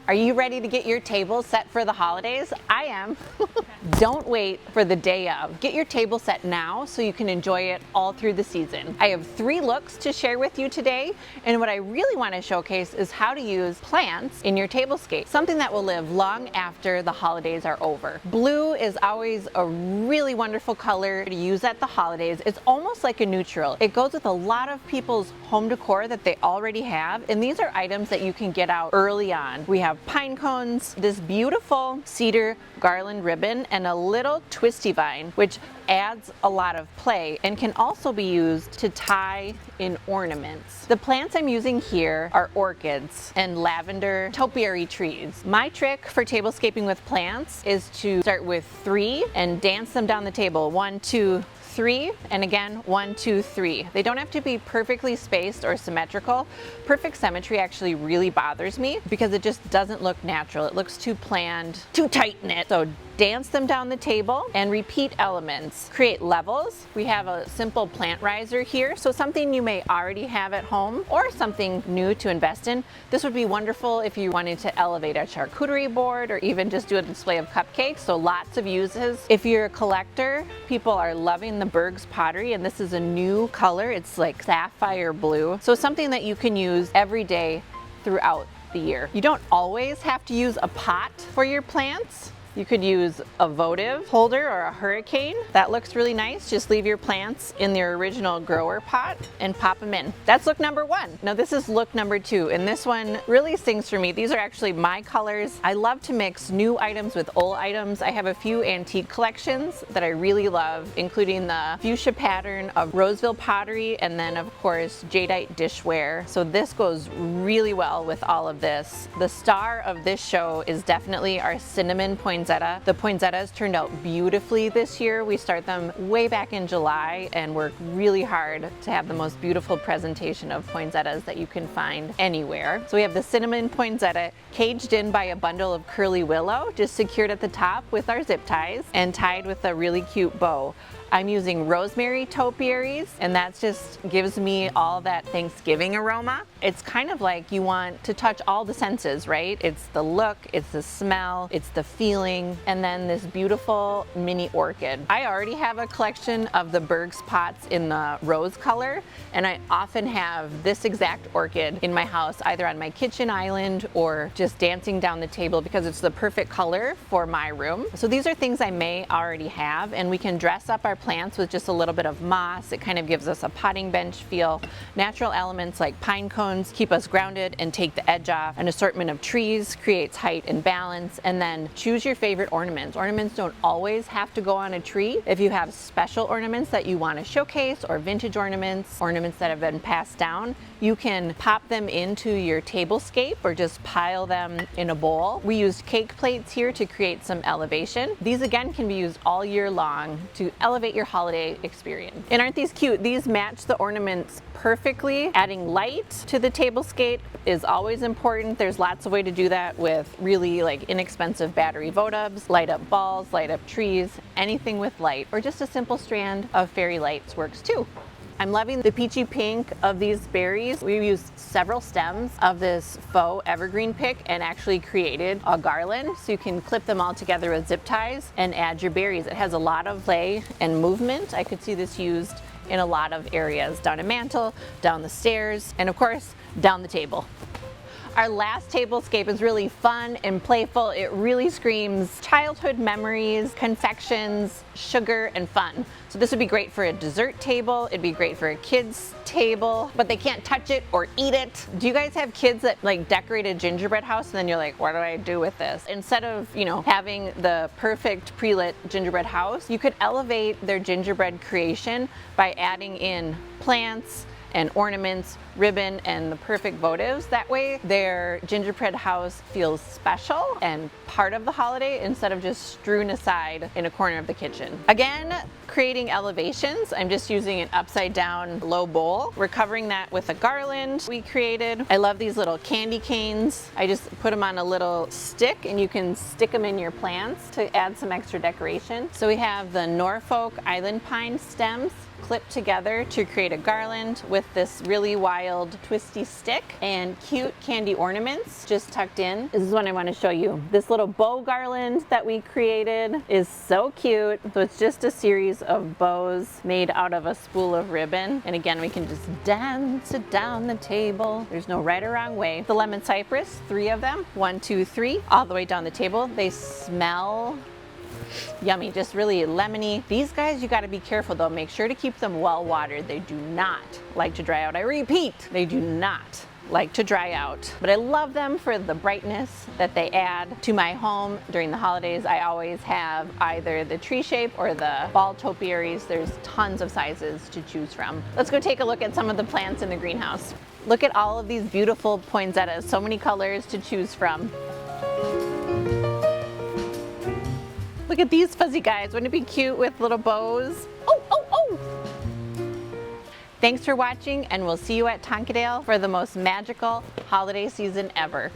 Are you ready to get your table set for the holidays? I am. Don't wait for the day of. Get your table set now so you can enjoy it all through the season. I have 3 looks to share with you today, and what I really want to showcase is how to use plants in your tablescape, something that will live long after the holidays are over. Blue is always a really wonderful color to use at the holidays. It's almost like a neutral. It goes with a lot of people's home decor that they already have, and these are items that you can get out early on. We have pine cones, this beautiful cedar garland ribbon, and a little twisty vine, which adds a lot of play and can also be used to tie in ornaments. The plants I'm using here are orchids and lavender topiary trees. My trick for tablescaping with plants is to start with 3 and dance them down the table. 1, 2, 3, and again 1, 2, 3. They don't have to be perfectly spaced or symmetrical. Perfect symmetry actually really bothers me because it just doesn't look natural. It looks too planned, too tight knit. So dance them down the table and repeat elements. Create levels. We have a simple plant riser here, so something you may already have at home or something new to invest in. This would be wonderful if you wanted to elevate a charcuterie board or even just do a display of cupcakes, so lots of uses. If you're a collector, people are loving the Berg's pottery, and this is a new color. It's like sapphire blue, so something that you can use every day throughout the year. You don't always have to use a pot for your plants. You could use a votive holder or a hurricane. That looks really nice. Just leave your plants in their original grower pot and pop them in. That's look number 1. Now this is look number 2, and this one really sings for me. These are actually my colors. I love to mix new items with old items. I have a few antique collections that I really love, including the fuchsia pattern of Roseville pottery, and then of course jadeite dishware. So this goes really well with all of this. The star of this show is definitely our cinnamon poinsettia. The poinsettias turned out beautifully this year. We start them way back in July and work really hard to have the most beautiful presentation of poinsettias that you can find anywhere. So we have the cinnamon poinsettia caged in by a bundle of curly willow, just secured at the top with our zip ties and tied with a really cute bow. I'm using rosemary topiaries, and that just gives me all that Thanksgiving aroma. It's kind of like you want to touch all the senses, right? It's the look, it's the smell, it's the feeling, and then this beautiful mini orchid. I already have a collection of the Berg's pots in the rose color, and I often have this exact orchid in my house, either on my kitchen island or just dancing down the table because it's the perfect color for my room. So these are things I may already have, and we can dress up our plants with just a little bit of moss. It kind of gives us a potting bench feel. Natural elements like pine cones keep us grounded and take the edge off. An assortment of trees creates height and balance. And then choose your favorite ornaments. Ornaments don't always have to go on a tree. If you have special ornaments that you want to showcase, or vintage ornaments, ornaments that have been passed down, you can pop them into your tablescape or just pile them in a bowl. We used cake plates here to create some elevation. These again can be used all year long to elevate your holiday experience. And aren't these cute? These match the ornaments perfectly. Adding light to the tablescape is always important. There's lots of ways to do that with really like inexpensive battery votives, light up balls, light up trees, anything with light, or just a simple strand of fairy lights works too. I'm loving the peachy pink of these berries. We used several stems of this faux evergreen pick and actually created a garland, so you can clip them all together with zip ties and add your berries. It has a lot of play and movement. I could see this used in a lot of areas, down a mantle, down the stairs, and of course, down the table. Our last tablescape is really fun and playful. It really screams childhood memories, confections, sugar, and fun. So this would be great for a dessert table. It'd be great for a kid's table, but they can't touch it or eat it. Do you guys have kids that like decorate a gingerbread house and then you're like, what do I do with this? Instead of, having the perfect pre-lit gingerbread house, you could elevate their gingerbread creation by adding in plants and ornaments, ribbon, and the perfect votives. That way their gingerbread house feels special and part of the holiday instead of just strewn aside in a corner of the kitchen. Again, creating elevations. I'm just using an upside down low bowl. We're covering that with a garland we created. I love these little candy canes. I just put them on a little stick and you can stick them in your plants to add some extra decoration. So we have the Norfolk Island Pine stems clipped together to create a garland with this really wild twisty stick and cute candy ornaments just tucked in. This is what I want to show you. This little bow garland that we created is so cute. So it's just a series of bows made out of a spool of ribbon. And again, we can just dance it down the table. There's no right or wrong way. The lemon cypress, 3 of them, 1, 2, 3, all the way down the table. They smell yummy, just really lemony. These guys, you got to be careful though. Make sure to keep them well watered. They do not like to dry out. I repeat, they do not like to dry out. But I love them for the brightness that they add to my home during the holidays. I always have either the tree shape or the ball topiaries. There's tons of sizes to choose from. Let's go take a look at some of the plants in the greenhouse. Look at all of these beautiful poinsettias, so many colors to choose from. Look at these fuzzy guys. Wouldn't it be cute with little bows? Oh, oh, oh! Thanks for watching, and we'll see you at Tonkadale for the most magical holiday season ever.